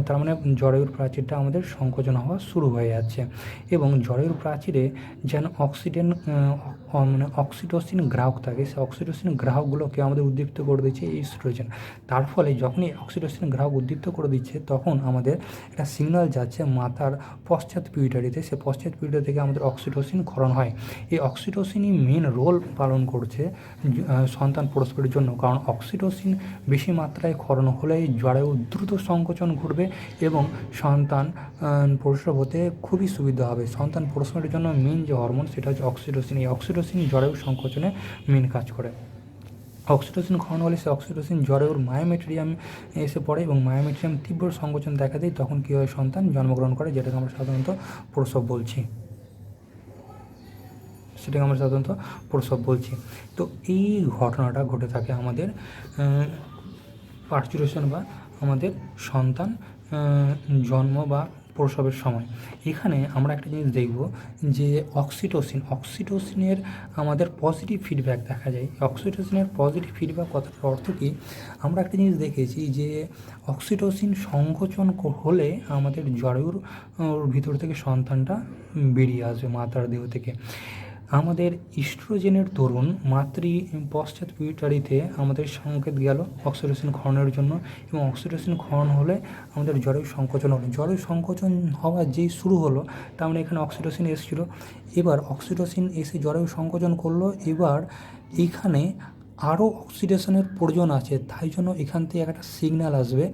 তার মানে জরায়ুর প্রাচীরটা আমাদের সংকোচন হওয়া শুরু হয়ে যাচ্ছে। এবং জরায়ুর প্রাচীরে যেন অক্সিটোসিন গ্রাহক থাকে, সেই অক্সিটোসিন গ্রাহকগুলোকে আমাদের উদ্দীপ্ত করে দিচ্ছে এই ইস্ট্রোজেন। তার ফলে যখনই অক্সিটোসিন গ্রাহক উদ্দীপ্ত করে দিচ্ছে, তখন আমাদের একটা সিগন্যাল যাচ্ছে মাথার পশ্চাৎ পিউটারিতে, সে পশ্চাৎ পিউটারি থেকে আমাদের অক্সিটোসিন ক্ষরণ হয়। এই অক্সিটোসিনই মেন রোল পালন করছে সন্তান প্রসবের জন্য, কারণ অক্সিটোসিন বেশি মাত্রায় ক্ষরণ হলে জরায়ু দ্রুত সংকোচন ঘটবে এবং সন্তান প্রসব হতে খুবই সুবিধা হবে। সন্তান প্রসবের জন্য মেন যে হরমোন সেটা হচ্ছে অক্সিটোসিন। এই অক্সিটোসিন জরায়ু সংকোচনে মেন কাজ করে। অক্সিটোসিন ক্ষরণ হলে সে অক্সিটোসিন জরায়ুর মায়োমেট্রিয়াম এসে পড়ে এবং মায়োমেট্রিয়াম তীব্র সংকোচন দেখা দেয়, তখন কী হয়, সন্তান জন্মগ্রহণ করে, যেটাকে আমরা সাধারণত প্রসব বলছি। তো এই ঘটনাটা ঘটে থাকে আমাদের পার্চুরেশন বা আমাদের সন্তান জন্ম বা প্রসবের সময়। এখানে আমরা একটা জিনিস দেখব যে অক্সিটোসিনের আমাদের পজিটিভ ফিডব্যাক দেখা যায়। অক্সিটোসিনের পজিটিভ ফিডব্যাক কথাটার অর্থ কী? আমরা একটা জিনিস দেখেছি যে অক্সিটোসিন সংকোচন হলে আমাদের জরায়ুর ভিতর থেকে সন্তানটা বেরিয়ে আসবে মাতার দেহ থেকে। আমাদের ইস্ট্রোজেনের দরুন পশ্চাৎ পিউটারিতে আমাদের সংকেত গেল অক্সিটোসিন ক্ষরণের জন্য, এবং অক্সিটোসিন ক্ষরণ হলে আমাদের জরায়ু সংকোচন হলো। জরায়ু সংকোচন হওয়া যেই শুরু হলো, তার মানে এখানে অক্সিটোসিন এসেছিলো। এবার অক্সিটোসিন এসে জরায়ু সংকোচন করলো, এবার এইখানে আরও অক্সিডেশনের প্রয়োজন আছে, তাই জন্য এখান থেকে একটা সিগন্যাল আসবে।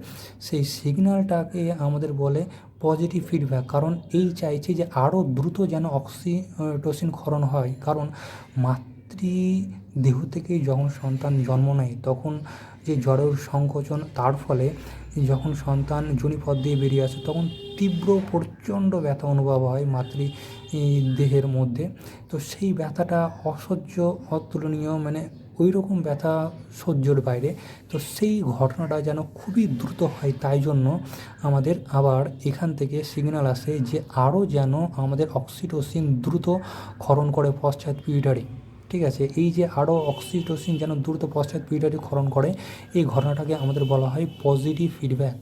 সেই সিগন্যালটাকে আমাদের বলে পজিটিভ ফিডব্যাক, কারণ এই চাইছে যে আরও দ্রুত যেন অক্সিটোসিন ক্ষরণ হয়। কারণ মাতৃদেহ থেকে যখন সন্তান জন্ম নেয়, তখন যে জরায়ুর সংকোচন, তার ফলে যখন সন্তান যোনিপথ দিয়ে বেরিয়ে আসে, তখন তীব্র প্রচণ্ড ব্যথা অনুভব হয় দেহের মধ্যে। তো সেই ব্যথাটা অসহ্য, অতুলনীয়, ওই রকম ব্যথা সহ্যর বাইরে। তো সেই ঘটনাটা যেন খুবই দ্রুত হয়, তাই জন্য আমাদের আবার এখান থেকে সিগন্যাল আসে যে আরও যেন আমাদের অক্সিটোসিন দ্রুত ক্ষরণ করে পশ্চাৎ পিউটারি। ঠিক আছে, এই যে আরও অক্সিটোসিন যেন দ্রুত পশ্চাৎ পিউটারি ক্ষরণ করে, এই ঘটনাটাকে আমাদের বলা হয় পজিটিভ ফিডব্যাক।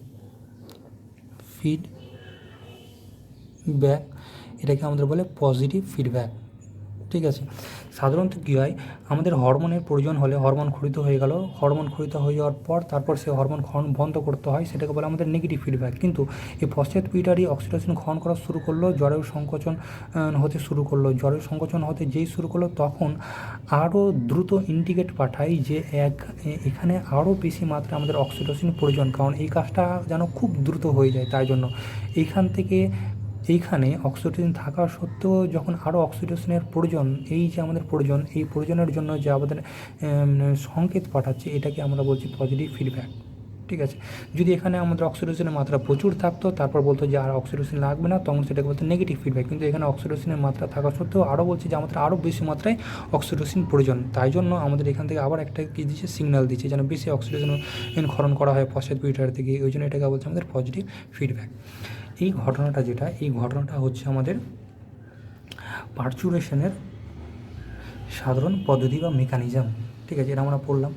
এটাকে আমাদের বলে পজিটিভ ফিডব্যাক। ঠিক আছে, সাধারণত কী হয়, আমাদের হরমোনের প্রয়োজন হলে হরমোন ক্ষরিত হয়ে গেল, হরমোন ক্ষরিত হয়ে যাওয়ার পর তারপর সে হরমোন ক্ষরণ বন্ধ করতে হয়, সেটাকে বলে আমাদের নেগেটিভ ফিডব্যাক। কিন্তু এই পশ্চাৎ পিউটারি অক্সিটোসিন ক্ষরণ করা শুরু করলো, জরায়ু সংকোচন হতে শুরু করলো। জরায়ু সংকোচন হতে যেই শুরু করলো, তখন আরও দ্রুত ইন্ডিকেট পাঠায় যে এখানে আরও বেশি মাত্রায় আমাদের অক্সিটোসিন প্রয়োজন, কারণ এই কাজটা যেন খুব দ্রুত হয়ে যায়। তাই জন্য এইখানে অক্সিটোসিন থাকা সত্ত্বেও যখন আরও অক্সিটোসিনের প্রয়োজন, এই যে আমাদের প্রয়োজন, এই প্রয়োজনের জন্য যে আমাদের সংকেত পাঠাচ্ছে, এটাকে আমরা বলছি পজিটিভ ফিডব্যাক। ঠিক আছে, যদি এখানে আমাদের অক্সিটোসিনের মাত্রা প্রচুর থাকতো, তারপর বলতো যে আর অক্সিটোসিন লাগবে না, তখন সেটাকে বলতো নেগেটিভ ফিডব্যাক। কিন্তু এখানে অক্সিটোসিনের মাত্রা থাকা সত্ত্বেও আরও বলছে যে আমাদের আরও বেশি মাত্রায় অক্সিটোসিন প্রয়োজন, তাই জন্য আমাদের এখান থেকে আবার একটা কী দিচ্ছে, সিগন্যাল দিচ্ছে যেন বেশি অক্সিটোসিন ক্ষরণ করা হয় পশ্চাৎ পিউটারি থেকে। ওই জন্য এটাকে বলছে আমাদের পজিটিভ ফিডব্যাক। এই ঘটনাটা হচ্ছে আমাদের পার্চুরেশনের সাধারণ পদ্ধতি বা মেকানিজম। ঠিক আছে, এটা আমরা পড়লাম।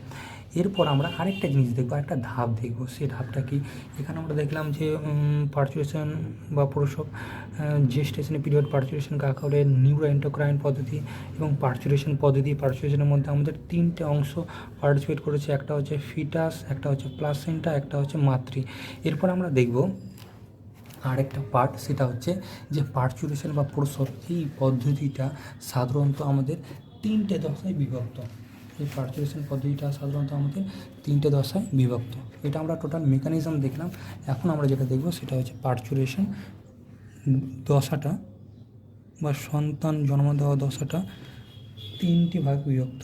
এরপর আমরা আরেকটা জিনিস দেখবো, একটা ধাপ দেখবো। সেই ধাপটা কি, এখানে আমরা দেখলাম যে পার্চুরেশন বা প্রসব, জেস্টেশনের পিরিয়ড, পার্চুরেশন কাকে বলে, নিউরো এন্ডোক্রাইন পদ্ধতি এবং পার্চুরেশন পদ্ধতি। পার্চুরেশনের মধ্যে আমাদের তিনটে অংশ পার্টিসিপেট করেছে, একটা হচ্ছে ফিটাস, একটা হচ্ছে প্লাসেন্টা, একটা হচ্ছে মাতৃ। এরপর আমরা দেখব আরেকটা পার্ট, সেটা হচ্ছে যে পার্চুরেশন বা প্রসব, এই পদ্ধতিটা সাধারণত আমাদের তিনটে দশায় বিভক্ত। এই পার্চুরেশন পদ্ধতিটা সাধারণত আমাদের তিনটে দশায় বিভক্ত। এটা আমরা টোটাল মেকানিজম দেখলাম। এখন আমরা যেটা দেখব সেটা হচ্ছে পার্চুরেশন দশাটা বা সন্তান জন্ম দেওয়া দশাটা তিনটি ভাগ বিভক্ত।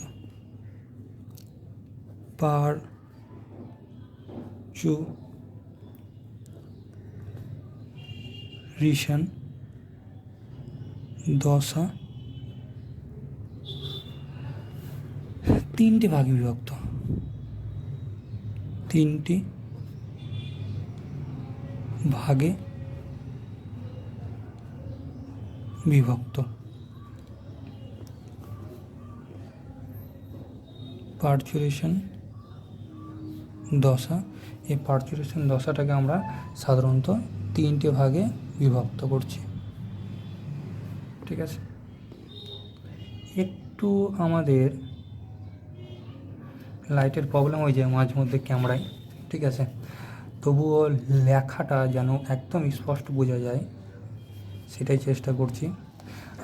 পার্চুরেশন দশা তিনটি ভাগে বিভক্ত, তিনটি ভাগে বিভক্ত। পার্চুরেশন দশা, এই পার্চুরেশন দশাটাকে আমরা সাধারণত তিনটে ভাগে বিভক্ত করছি। ঠিক আছে, একটু আমাদের লাইটের প্রবলেম হয়ে যায় মাঝে মধ্যে ক্যামেরায়, ঠিক আছে, তবুও লেখাটা যেন একদম স্পষ্ট বোঝা যায় সেটাই চেষ্টা করছি।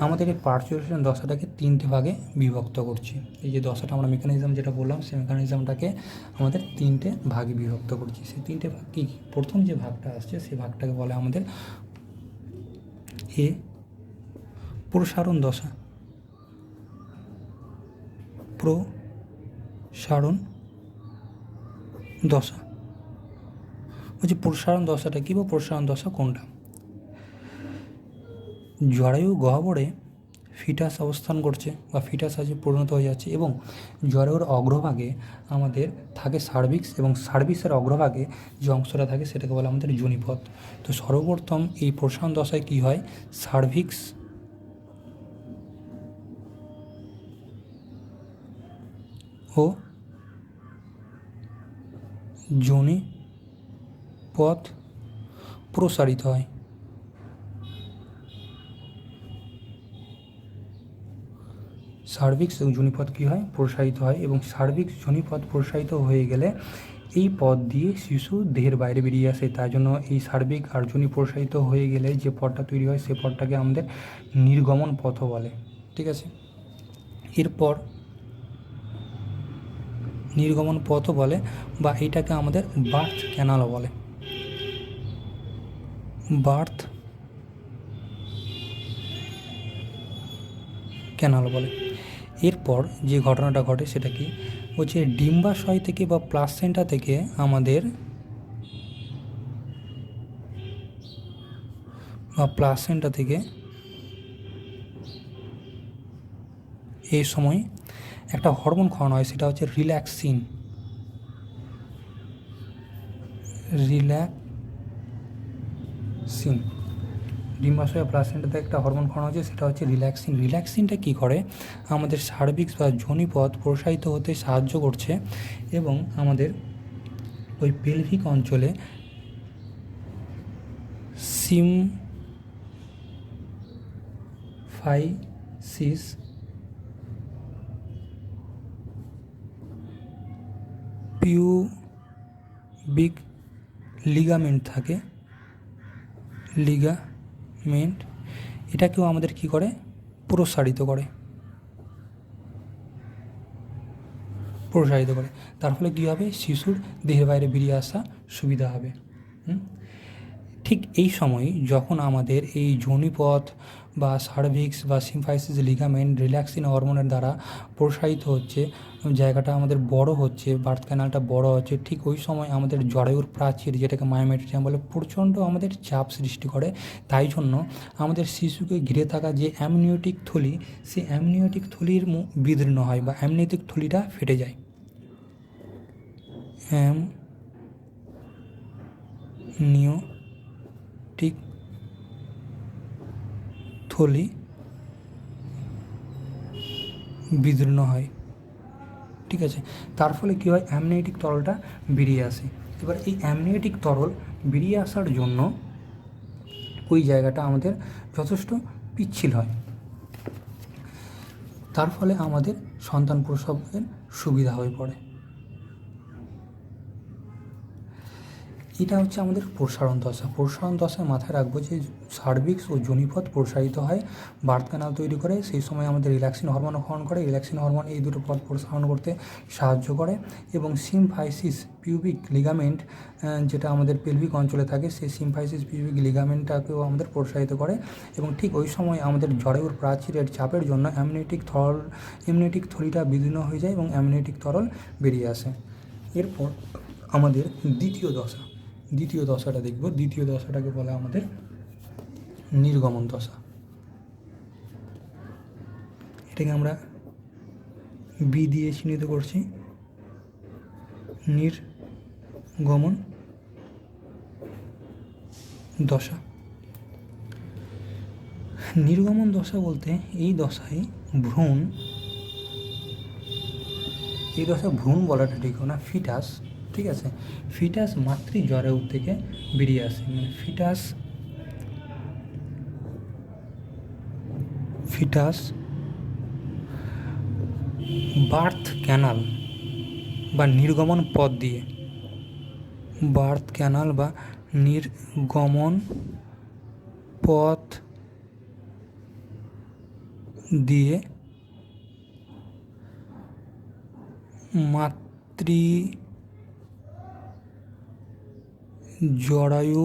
আমাদের এই পার্চুরেশন দশাটাকে তিনটে ভাগে বিভক্ত করছি। এই যে দশাটা আমরা মেকানিজম যেটা বললাম, সেই মেকানিজমটাকে আমাদের তিনটে ভাগে বিভক্ত করছি। সেই তিনটে ভাগ কী, প্রথম যে ভাগটা আসছে সেই ভাগটাকে বলে আমাদের প্রসারণ দশা। প্রসারণ দশা বলছি, প্রসারণ দশাটা কী বা প্রসারণ দশা কোনটা? জরায়ু গহ্বরে ফিটাস অবস্থান করছে বা ফিটাস আজ পরিণত হয়ে যাচ্ছে, এবং জরায়ুর অগ্রভাগে আমাদের থাকে সার্ভিক্স, এবং সার্ভিক্সের অগ্রভাগে যে অংশটা থাকে সেটাকে বলে আমাদের যোনিপথ। তো সর্বপ্রথম এই প্রসারণ দশায় কী হয়, সার্ভিক্স ও যোনিপথ প্রসারিত হয়। সার্ভিক্স এবং যোনিপথ কী হয়, প্রসারিত হয়, এবং সার্ভিক্স যোনিপথ প্রসারিত হয়ে গেলে এই পথ দিয়ে শিশু দেহের বাইরে বেরিয়ে আসে। তাই জন্য এই সার্ভিক আর যোনি প্রসারিত হয়ে গেলে যে পথটা তৈরি হয় সে পথটাকে আমাদের নির্গমন পথও বলে। ঠিক আছে, এরপর নির্গমন পথও বলে, বা এইটাকে আমাদের বার্থ ক্যানালও বলে। বার্থ ক্যানাল বলে। এরপর যে ঘটনাটা ঘটে সেটা কি, বলছে ডিম্বাশয় থেকে বা প্লাসেন্টা থেকে আমাদের এই সময় একটা হরমোন খাওয়ানো হয়, সেটা হচ্ছে রিল্যাক্সিন। ডিম্বাশয় প্লাসেন্টাতে একটা হরমোন খাওয়ানো হচ্ছে, সেটা হচ্ছে রিল্যাক্সিন। রিল্যাক্সিনটা কী করে, আমাদের সার্ভিক্স বা যোনিপথ প্রসারিত হতে সাহায্য করছে, এবং আমাদের ওই পেলভিক অঞ্চলে সিমফাইসিস পিউবিক লিগামেন্ট থাকে, এটাকেও আমাদের কি করে, প্রসারিত করে। তার ফলে কী হবে, শিশুর দেহের বাইরে বেরিয়ে আসা সুবিধা হবে। ঠিক এই সময় যখন আমাদের এই যোনিপথ বা সার্ভিক্স বা সিমফাইসিস লিগামেন্ট রিল্যাক্সিন হরমোনের দ্বারা প্রসারিত হচ্ছে, জায়গাটা আমাদের বড় হচ্ছে, বার্থ ক্যানালটা বড় হচ্ছে, ঠিক ওই সময় আমাদের জরায়ুর প্রাচীর, যেটাকে মায়োমেট্রিয়াম বলে, প্রচণ্ড আমাদের চাপ সৃষ্টি করে। তাই জন্য আমাদের শিশুকে ঘিরে থাকা যে অ্যামনিওটিক থলি, সেই অ্যামনিওটিক থলির বিদীর্ণ হয় বা অ্যামনিওটিক থলিটা ফেটে যায়। অ্যামনিওটিক থলি বিদীর্ণ হয়। ঠিক আছে। তার ফলে কী হয়, অ্যামনিওটিক তরলটা বেরিয়ে আসে। এবার এই অ্যামনিওটিক তরল বেরিয়ে আসার জন্য ওই জায়গাটা আমাদের যথেষ্ট পিচ্ছিল হয়, তার ফলে আমাদের সন্তান প্রসবের সুবিধা হয়ে পড়ে। এটা হচ্ছে আমাদের প্রসারণ দশা। প্রসারণ দশায় মাথায় রাখবো যে সার্ভিক্স ও যোনিপথ প্রসারিত হয়, বার্থ ক্যানাল তৈরি করে, সেই সময় আমাদের রিল্যাক্সিন হরমোন ক্ষরণ করে। রিল্যাক্সিন হরমোন এই দুটো পথ প্রসারণ করতে সাহায্য করে এবং সিমফাইসিস পিউবিক লিগামেন্ট, যেটা আমাদের পেলভিক অঞ্চলে থাকে, সেই সিমফাইসিস পিউবিক লিগামেন্টটাকেও আমাদের প্রসারিত করে এবং ঠিক ওই সময় আমাদের জরায়ুর প্রাচীরের চাপের জন্য অ্যামনিওটিক থলিটা বিদীর্ণ হয়ে যায় এবং অ্যামনিওটিক তরল বেরিয়ে আসে। এরপর আমাদের দ্বিতীয় দশাটা দেখব। দ্বিতীয় দশাটাকে বলে আমাদের নির্গমন দশা। এটাকে আমরা বি দিয়ে চিহ্নিত করছি, নির্গমন দশা। নির্গমন দশা বলতে এই দশায় ভ্রূণ বলাটা ঠিক না, ফিটাস, ঠিক আছে, ফিটাস মাতৃ জরায়ু থেকে বেরিয়ে আসে। মানে ফিটাস বার্থ ক্যানাল বা নির্গমন পথ দিয়ে, বার্থ ক্যানাল বা নির্গমন পথ দিয়ে মাতৃ জরায়ু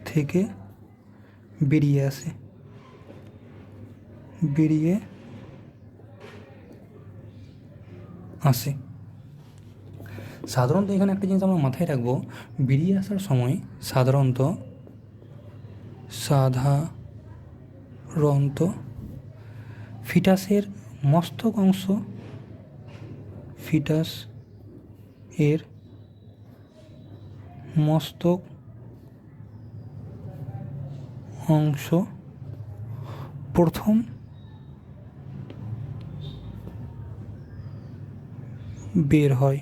থেকে বেরিয়ে আসে। সাধারণত এখানে একটা জিনিস আমরা মাথায় রাখবো, বেরিয়ে আসার সময় সাধারণত ফিটাসের মস্তক অংশ প্রথম বের হয়।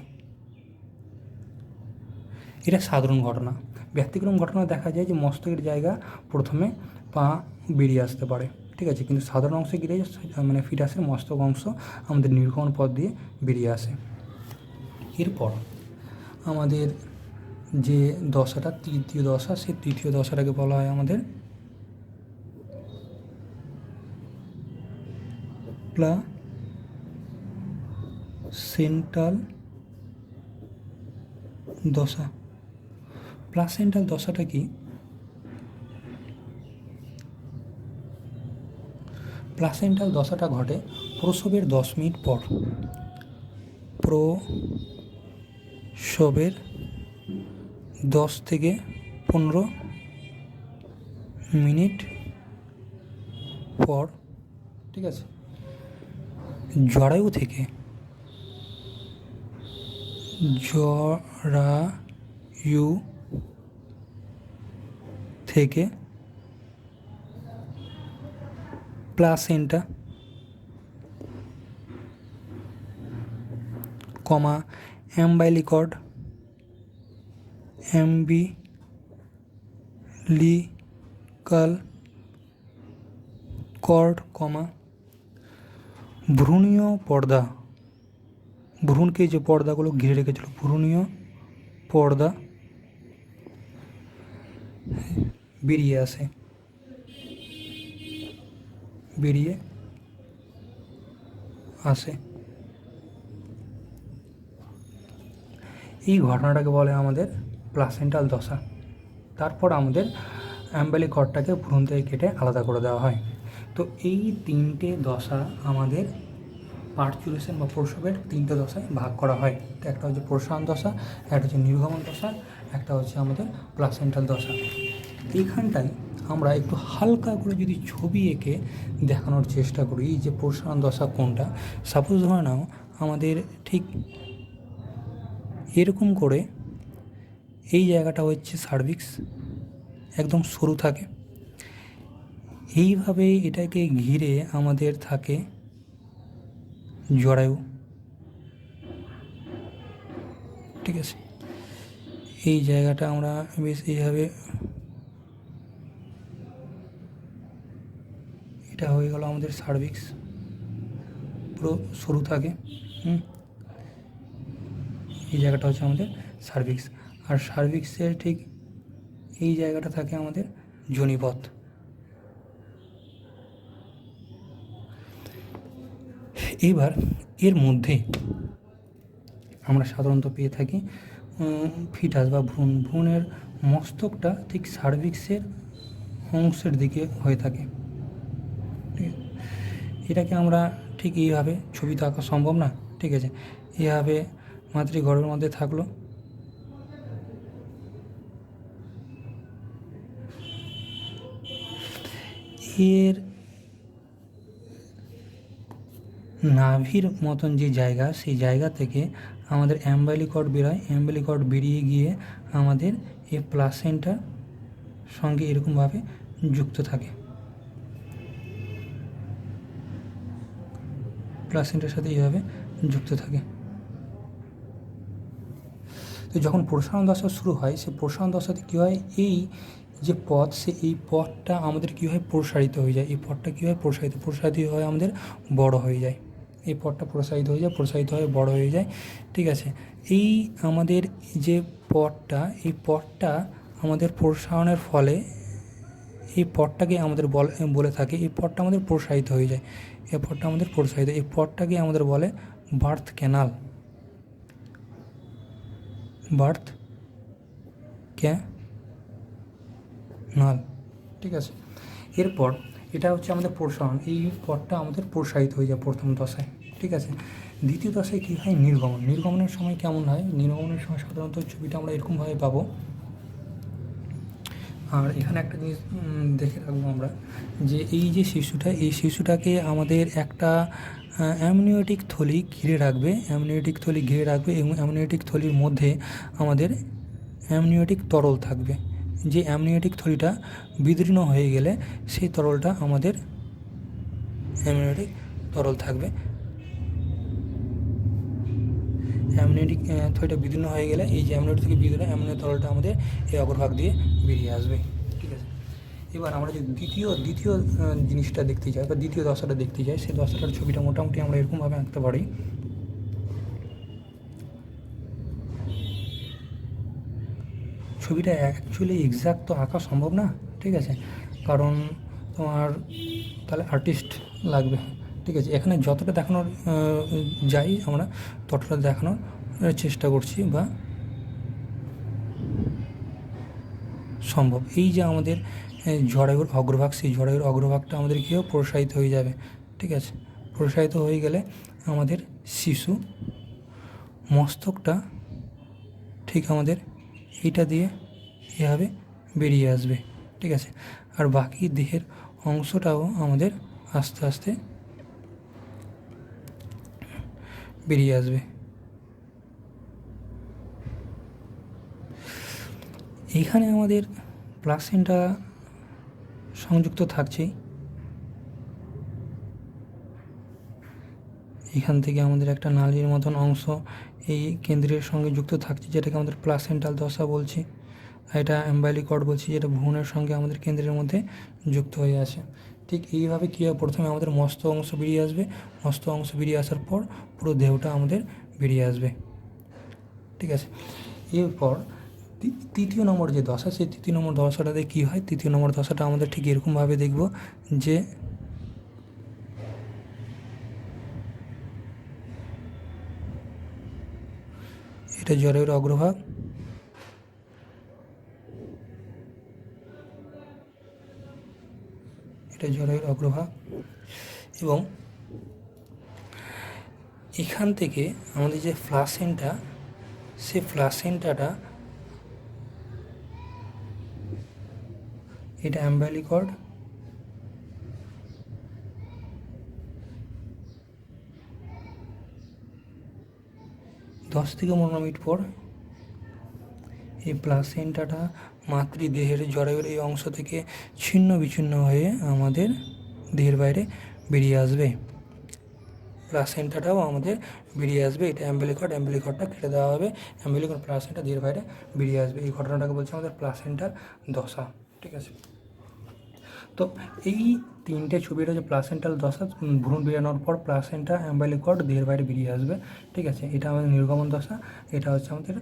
এটা সাধারণ ঘটনা। ব্যতিক্রম ঘটনা দেখা যায় যে মস্তকের জায়গা প্রথমে পা বেরিয়ে আসতে পারে, ঠিক আছে, কিন্তু সাধারণ অংশে গিয়ে মানে ফিটাসের মস্তক অংশ আমাদের নির্গমন পথ দিয়ে বেরিয়ে আসে। এরপর আমাদের যে দশাটা তৃতীয় দশা, সেই তৃতীয় দশাটাকে বলা হয় আমাদের প্লাসেন্টাল দশা। প্লাসেন্টাল দশাটা কি? প্লাসেন্টাল দশাটা ঘটে প্রসবের 10 মিনিট পর। প্রসবের 10 থেকে 15 মিনিট পর, ঠিক আছে, জরায়ু থেকে প্লাসেন্টা, অ্যাম্বাইলিকড, অ্যাম্বিলিকাল কর্ড, ভ্রূণীয় পর্দা, ভ্রূণকে যে পর্দাগুলো ঘিরে রেখেছিল, ভ্রূণীয় পর্দা বেরিয়ে আসে। এই ঘটনাটাকে বলে আমাদের প্লাসেন্টাল দশা। তারপর আমাদের অ্যাম্বালিক কর্ডটাকে ভ্রূণ থেকে কেটে আলাদা করে দেওয়া হয়। তো এই তিনটে দশা আমাদের পার্চুরেশন বা প্রসবের তিনটে দশায় ভাগ করা হয়। তো একটা হচ্ছে প্রসারণ দশা, একটা হচ্ছে নির্গমন দশা, একটা হচ্ছে আমাদের প্লাসেন্টাল দশা। এইখানটায় আমরা একটু হালকা করে যদি ছবি এঁকে দেখানোর চেষ্টা করি যে প্রসারণ দশা কোনটা। সাপোজ ধরে নাও আমাদের ঠিক এরকম করে এই জায়গাটা হচ্ছে সার্ভিক্স, একদম সরু থাকে, এইভাবে এটাকে ঘিরে আমাদের থাকে জরায়ু, ঠিক আছে। এই জায়গাটা আমরা বেশ এইভাবে, এটা হয়ে গেল আমাদের সার্ভিক্স, পুরো সরু থাকে। এই জায়গাটা হচ্ছে আমাদের সার্ভিক্স, আর সার্ভিক্সের ঠিক এই জায়গাটা থাকে আমাদের যোনিপথ। এবার এর মধ্যে আমরা সাধারণত পেয়ে থাকি ফিটাস বা ভ্রূণ। ভ্রূণের মস্তকটা ঠিক সার্ভিক্সের অংশের দিকে হয়ে থাকে, ঠিক আছে। এটাকে আমরা ঠিক এইভাবে ছবিতে আঁকা সম্ভব না, ঠিক আছে। এইভাবে মাতৃগর্ভের মধ্যে থাকলো, এর নাভির মতন যে জায়গা, সেই জায়গা থেকে আমাদের অ্যাম্বালিকড বেরোয়। অ্যাম্বালিকড বেরিয়ে গিয়ে আমাদের এই প্লাসেন্টার সঙ্গে এরকমভাবে যুক্ত থাকে, প্লাসেন্টার সাথে এইভাবে যুক্ত থাকে। তো যখন প্রসারণ দশা শুরু হয়, সেই প্রসারণ দশাতে কী হয়, এই যে পথ, এই পথটা আমাদের কী হয়, প্রসারিত হয়ে যায়। এই পথটা কী হয়, প্রসারিত হয়, আমাদের বড় হয়ে যায়। এই পথটা প্রসারিত হয়ে যায়, বড় হয়ে যায়, ঠিক আছে। এই আমাদের যে পথটা, এই পথটা আমাদের প্রসারণের ফলে, এই পথটাকে আমাদের বলে থাকে, এই পথটা আমাদের প্রসারিত হয়ে যায়, এই পথটা আমাদের প্রসারিত, এই পথটাকে আমাদের বলে বার্থ ক্যানাল, বার্থ ক্যানাল, ঠিক আছে। এরপর এটা হচ্ছে আমাদের প্রসারণ, এই পথটা আমাদের প্রসারিত হয়ে যায় প্রথম দশায়, ঠিক আছে। দ্বিতীয় দশায় কী হয়, নির্গমন। নির্গমনের সময় কেমন হয়, নির্গমনের সময় সাধারণত ছবিটা আমরা এরকমভাবে পাবো। আর এখানে একটা জিনিস দেখে রাখবো আমরা, যে এই যে শিশুটা, এই শিশুটাকে আমাদের একটা অ্যামনিওটিক থলি ঘিরে রাখবে, এবং অ্যামনিওটিক থলির মধ্যে আমাদের অ্যামনিওটিক তরল থাকবে। যে অ্যামনিওটিক থলিটা বিদীর্ণ হয়ে গেলে সেই তরলটা আমাদের অ্যামনিওটিক তরল থাকবে। অ্যামনিওটিক থলিটা বিদীর্ণ হয়ে গেলে, এই যে অ্যামনিওটিক থেকে বিদীর্ণ অ্যামনিও তরলটা আমাদের এই অগ্রভাগ দিয়ে বেরিয়ে আসবে, ঠিক আছে। এবার আমরা যদি দ্বিতীয় জিনিসটা দেখতে যাই, বা দ্বিতীয় দশাটা দেখতে যাই, সেই দশাটার ছবিটা মোটামুটি আমরা এরকমভাবে আঁকতে পারি। ছবিটা অ্যাকচুয়ালি এক্স্যাক্ট তো আঁকা সম্ভব না, ঠিক আছে, কারণ তোমার তাহলে আর্টিস্ট লাগবে, ঠিক আছে। এখানে যতটা দেখানোর যাই আমরা ততটা দেখানোর চেষ্টা করছি বা সম্ভব। এই যে আমাদের জরায়ুর অগ্রভাগ, সেই জরায়ুর অগ্রভাগটা আমাদের কী হবে, প্রসারিত হয়ে যাবে, ঠিক আছে। প্রসারিত হয়ে গেলে আমাদের শিশু মস্তকটা ঠিক আমাদের এইটা দিয়ে এভাবে বেরিয়ে আসবে, ঠিক আছে। আর বাকি দেহের অংশটাও আমাদের আস্তে আস্তে বেরিয়ে আসবে। এইখানে আমাদের প্লাসেন্টা সংযুক্ত থাকছেই, এখান থেকে আমাদের একটা নালীর মতন অংশ এই কেন্দ্রের সঙ্গে যুক্ত থাকছে, যেটাকে আমাদের প্লাসেন্টাল দশা বলছি। এটা অ্যাম্বালিকড বলছি, যেটা ভ্রূণের সঙ্গে আমাদের কেন্দ্রের মধ্যে যুক্ত হয়ে আছে। ঠিক এইভাবে কী হয়, প্রথমে আমাদের মস্ত অংশ বেরিয়ে আসবে, মস্ত অংশ বেরিয়ে আসার পর পুরো দেহটা আমাদের বেরিয়ে আসবে, ঠিক আছে। এরপর তৃতীয় নম্বর যে দশা, সেই তৃতীয় নম্বর দশাটাতে কী হয়, তৃতীয় নম্বর দশাটা আমাদের ঠিক এরকমভাবে দেখব, যে এটা জরায়ুর অগ্রভাগ, এটা জরায়ুর অগ্রভাগ, এবং এখান থেকে আমাদের যে প্লাসেন্টা, সে প্লাসেন্টাটা, এটা অ্যাম্বালিকড, 10 থেকে 15 মিনিট পর এই প্লাসেন্টাটা মাতৃদেহের জরায়ুর এই অংশ থেকে ছিন্ন বিচ্ছিন্ন হয়ে আমাদের দেহের বাইরে বেরিয়ে আসবে। প্লাসেন্টাটাও আমাদের বেরিয়ে আসবে। এটা অ্যাম্বিলিকর্ডটা কেটে দেওয়া হবে, অ্যাম্বিলিকর্ড প্লাসেন্টা দেহের বাইরে বেরিয়ে আসবে। এই ঘটনাটাকে বলছে আমাদের প্লাসেন্টার দশা। ঠিক আছে, তো এই তিনটে ছবি, এটা হচ্ছে প্লাসেন্টাল দশা, ভ্রূণ বেরানোর পর প্লাসেন্টা অ্যাম্বিলিকর্ড দেহের বাইরে বেরিয়ে আসবে। ঠিক আছে, এটা আমাদের নির্গমন দশা। এটা হচ্ছে আমাদের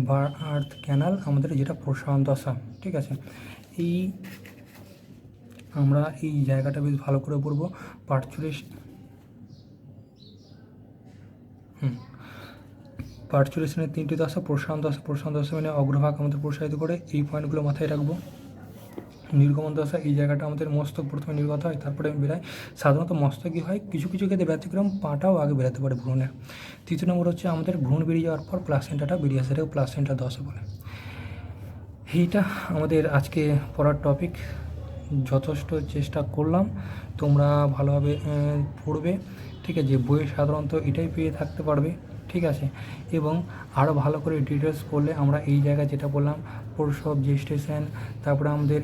বার্থ ক্যানাল, আমাদের যেটা প্রসারণ দশা। ঠিক আছে, এই আমরা এই জায়গাটা বেশ ভালো করে পড়বো। পার্চুরেশনের তিনটি দশা, প্রসারণ দশা মানে অগ্রভাগ আমাদের প্রসারিত করে, এই পয়েন্টগুলো মাথায় রাখবো। নির্গমন দশা, এই জায়গাটা আমাদের মস্তক প্রথমে নির্গত হয়, তারপরে বেরায়। সাধারণত মস্তকই হয়, কিছু কিছু ক্ষেত্রে ব্যতিক্রম পাটাও আগে বেরাতে পারে ভ্রূণের। তৃতীয় নম্বর হচ্ছে আমাদের ভ্রূণ বেরিয়ে যাওয়ার পর প্লাসেন্টাটা বেরিয়ে আসে, এটাকে প্লাসেন্টা দশা বলে। এইটা আমাদের আজকে পড়ার টপিক। যথেষ্ট চেষ্টা করলাম, তোমরা ভালোভাবে পড়বে। ঠিক আছে, বইয়ে সাধারণত এটাই পেয়ে থাকতে পারবে। ঠিক আছে, এবং আরও ভালো করে ডিটেলস পড়লে আমরা এই জায়গায় যেটা বললাম, প্রসব, জেস্টেশন, তারপরে আমাদের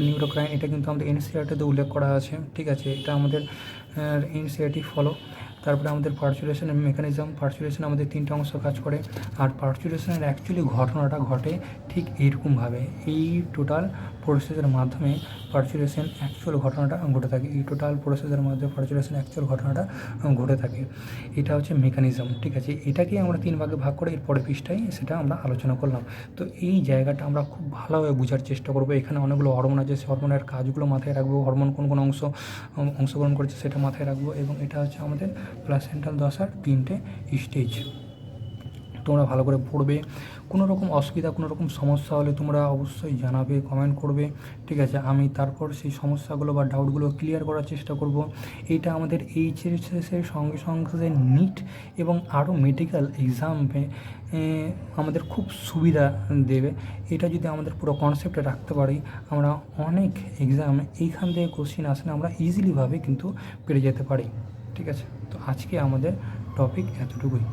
নিউরোক্রাইন, এটা কিন্তু আমাদের এনসিইআরটিতে উল্লেখ করা আছে। ঠিক আছে, এটা আমাদের এনসিইআরটি ফলো। তারপরে আমাদের পার্চুরেশনের মেকানিজম, পার্চুরেশন আমাদের তিনটে অংশ কাজ করে। আর পার্চুরেশনের অ্যাকচুয়ালি ঘটনাটা ঘটে ঠিক এইরকমভাবে, এই টোটাল প্রসেসের মাধ্যমে পার্চুরেশন অ্যাকচুয়াল ঘটনাটা ঘটে থাকে। এই টোটাল প্রসেসের মাধ্যমে পার্চুরেশন অ্যাকচুয়াল ঘটনাটা ঘটে থাকে। এটা হচ্ছে মেকানিজম। ঠিক আছে, এটাকেই আমরা তিন ভাগে ভাগ করে এর পরের পৃষ্ঠায় সেটা আমরা আলোচনা করলাম। তো এই জায়গাটা আমরা খুব ভালোভাবে বোঝার চেষ্টা করবো। এখানে অনেকগুলো হরমোন আছে, সেই হরমোনের কাজগুলো মাথায় রাখবো, হরমোন কোন কোন অংশগ্রহণ করেছে সেটা মাথায় রাখবো। এবং এটা হচ্ছে আমাদের প্লাসেন্টাল দশার তিনটে স্টেজ। তোমরা ভালো করে পড়বে। কোনো রকম অসুবিধা, কোনো রকম সমস্যা হলে তোমরা অবশ্যই জানাবে, কমেন্ট করবে। ঠিক আছে, আমি তারপর সেই সমস্যাগুলো বা ডাউটগুলো ক্লিয়ার করার চেষ্টা করব। এটা আমাদের এইচএসের সঙ্গে সঙ্গে নিট এবং আরও মেডিকেল এক্সামে আমাদের খুব সুবিধা দেবে। এটা যদি আমাদের পুরো কনসেপ্টে রাখতে পারি, আমরা অনেক এক্সামে এইখান থেকে কোশ্চিন আসলে আমরা ইজিলিভাবে কিন্তু পেরে যেতে পারি। ঠিক আছে, তো আজকে আমাদের টপিক এতটুকুই।